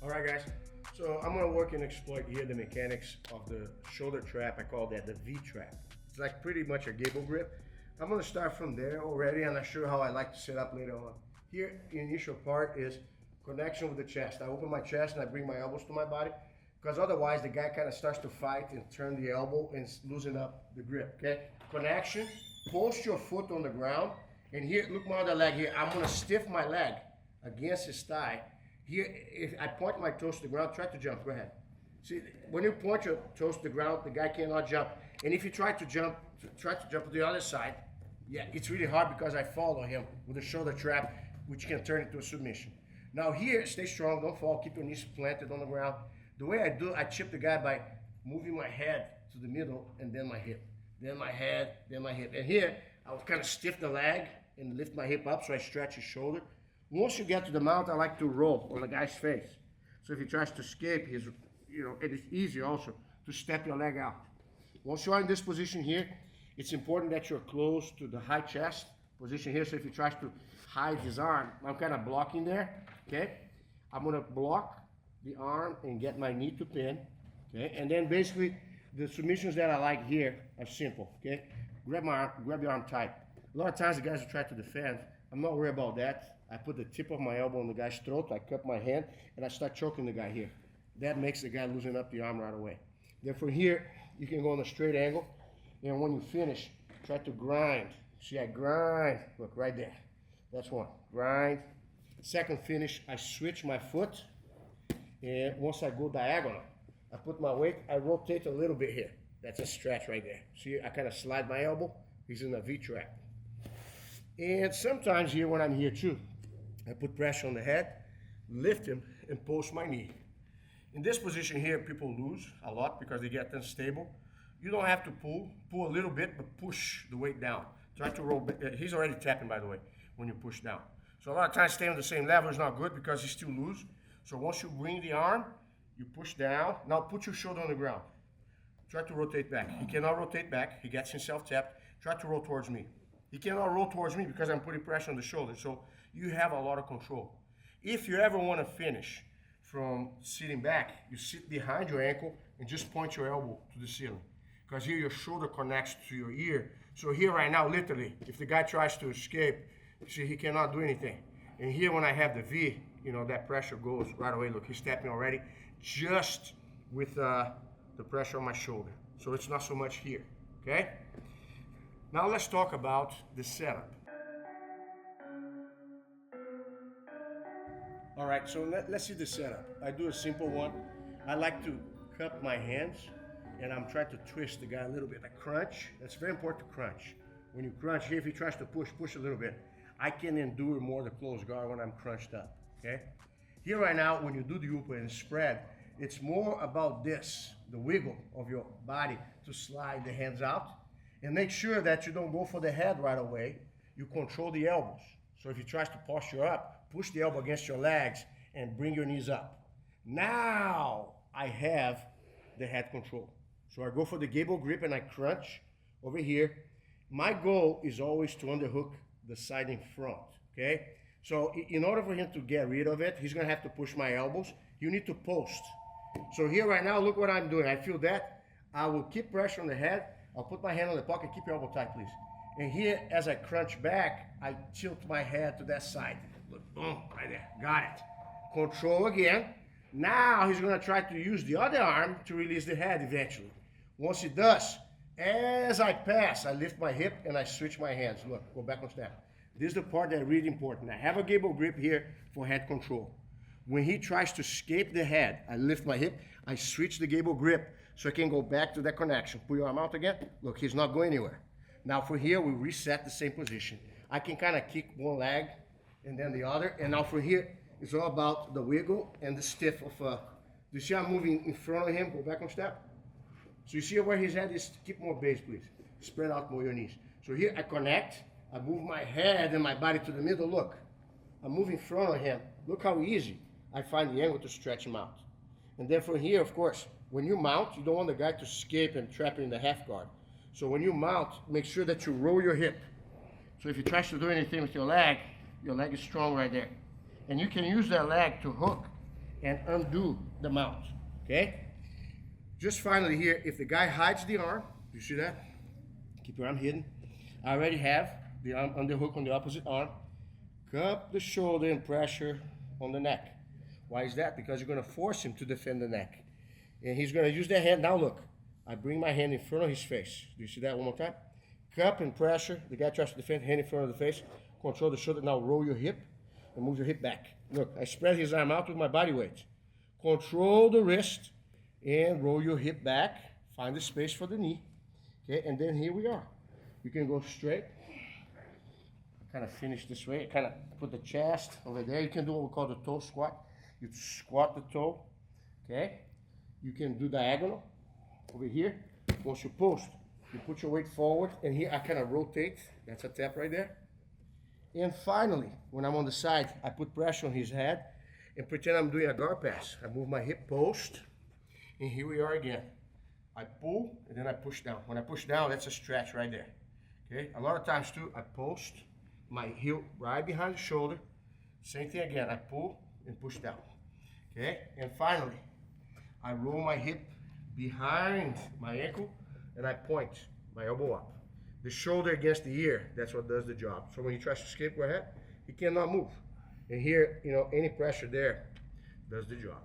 All right, guys. So I'm gonna work and exploit here the mechanics of the shoulder trap. I call that the V trap. It's like pretty much a gable grip. I'm gonna start from there already, and I'll show you how I like to set up later on. Here, the initial part is connection with the chest. I open my chest and I bring my elbows to my body, because otherwise the guy kind of starts to fight and turn the elbow and loosen up the grip, okay? Connection, post your foot on the ground, and here, look my other leg here. I'm gonna stiff my leg against his thigh. Here, if I point my toes to the ground, try to jump, go ahead. See, when you point your toes to the ground, the guy cannot jump. And if you try to jump to the other side, yeah, it's really hard because I follow him with a shoulder trap, which can turn into a submission. Now here, stay strong, don't fall, keep your knees planted on the ground. The way I do, I chip the guy by moving my head to the middle and then my hip. Then my head, then my hip. And here, I'll kind of stiff the leg and lift my hip up so I stretch his shoulder. Once you get to the mount, I like to roll on the guy's face. So if he tries to escape, it is easy also to step your leg out. Once you are in this position here, it's important that you're close to the high chest position here. So if he tries to hide his arm, I'm kind of blocking there, okay? I'm gonna block the arm and get my knee to pin, okay? And then basically, the submissions that I like here are simple, okay? Grab my arm, grab your arm tight. A lot of times the guys will try to defend. I'm not worried about that. I put the tip of my elbow on the guy's throat, I cup my hand, and I start choking the guy here. That makes the guy loosen up the arm right away. Then from here, you can go on a straight angle, and when you finish, try to grind. See, I grind, look right there. That's one, grind. Second finish, I switch my foot, and once I go diagonal, I put my weight, I rotate a little bit here. That's a stretch right there. See, I kind of slide my elbow, he's in a V trap. And sometimes here, when I'm here too, I put pressure on the head, lift him, and post my knee. In this position here, people lose a lot because they get unstable. You don't have to pull a little bit, but push the weight down. Try to roll, he's already tapping, by the way, when you push down. So a lot of times staying on the same level is not good because you still lose. So once you bring the arm, you push down. Now put your shoulder on the ground. Try to rotate back. He cannot rotate back. He gets himself tapped. Try to roll towards me. He cannot roll towards me because I'm putting pressure on the shoulder. So you have a lot of control. If you ever want to finish from sitting back, you sit behind your ankle and just point your elbow to the ceiling. Because here your shoulder connects to your ear. So here right now, literally, if the guy tries to escape, see, he cannot do anything. And here when I have the V, that pressure goes right away. Look, he's tapping already, just with the pressure on my shoulder. So it's not so much here, okay? Now let's talk about the setup. All right, so let's see the setup. I do a simple one. I like to cup my hands and I'm trying to twist the guy a little bit. I crunch, that's very important to crunch. When you crunch here, if he tries to push a little bit. I can endure more the close guard when I'm crunched up, okay? Here right now, when you do the upa and spread, it's more about this, the wiggle of your body to slide the hands out. And make sure that you don't go for the head right away. You control the elbows. So if he tries to posture up, push the elbow against your legs and bring your knees up. Now I have the head control. So I go for the gable grip and I crunch over here. My goal is always to underhook the side in front, okay? So in order for him to get rid of it, he's gonna have to push my elbows. You need to post. So here right now, look what I'm doing. I feel that. I will keep pressure on the head. I'll put my hand on the pocket, keep your elbow tight, please. And here, as I crunch back, I tilt my head to that side. Look, boom, right there, got it. Control again. Now he's gonna try to use the other arm to release the head eventually. Once he does, as I pass, I lift my hip and I switch my hands. Look, go back on step. This is the part that's really important. I have a gable grip here for head control. When he tries to escape the head, I lift my hip, I switch the gable grip so I can go back to that connection. Pull your arm out again. Look, he's not going anywhere. Now for here, we reset the same position. I can kind of kick one leg and then the other. And now for here, it's all about the wiggle and the stiff of, do you see I'm moving in front of him? Go back one step. So you see where his head is? Keep more base, please. Spread out more your knees. So here I connect, I move my head and my body to the middle. Look, I'm moving in front of him. Look how easy I find the angle to stretch him out. And then from here, of course, when you mount, you don't want the guy to escape and trap you in the half guard. So when you mount, make sure that you roll your hip. So if he tries to do anything with your leg is strong right there. And you can use that leg to hook and undo the mount, okay? Just finally here, if the guy hides the arm, you see that? Keep your arm hidden. I already have the arm underhook on the opposite arm. Cup the shoulder and pressure on the neck. Why is that? Because you're gonna force him to defend the neck. And he's gonna use that hand. Now look, I bring my hand in front of his face. Do you see that one more time? Cup and pressure. The guy tries to defend, hand in front of the face. Control the shoulder. Now roll your hip and move your hip back. Look, I spread his arm out with my body weight. Control the wrist and roll your hip back. Find the space for the knee. Okay, and then here we are. You can go straight. Kind of finish this way. Kind of put the chest over there. You can do what we call the toe squat. You squat the toe. Okay. You can do diagonal over here. Once you post, you put your weight forward, and here I kind of rotate. That's a tap right there. And finally, when I'm on the side, I put pressure on his head and pretend I'm doing a guard pass. I move my hip post, and here we are again. I pull, and then I push down. When I push down, that's a stretch right there. Okay? A lot of times too, I post my heel right behind the shoulder. Same thing again. I pull and push down. Okay? And finally, I roll my hip behind my ankle, and I point my elbow up. The shoulder against the ear, that's what does the job. So when he tries to escape, go ahead, he cannot move. And here, any pressure there does the job.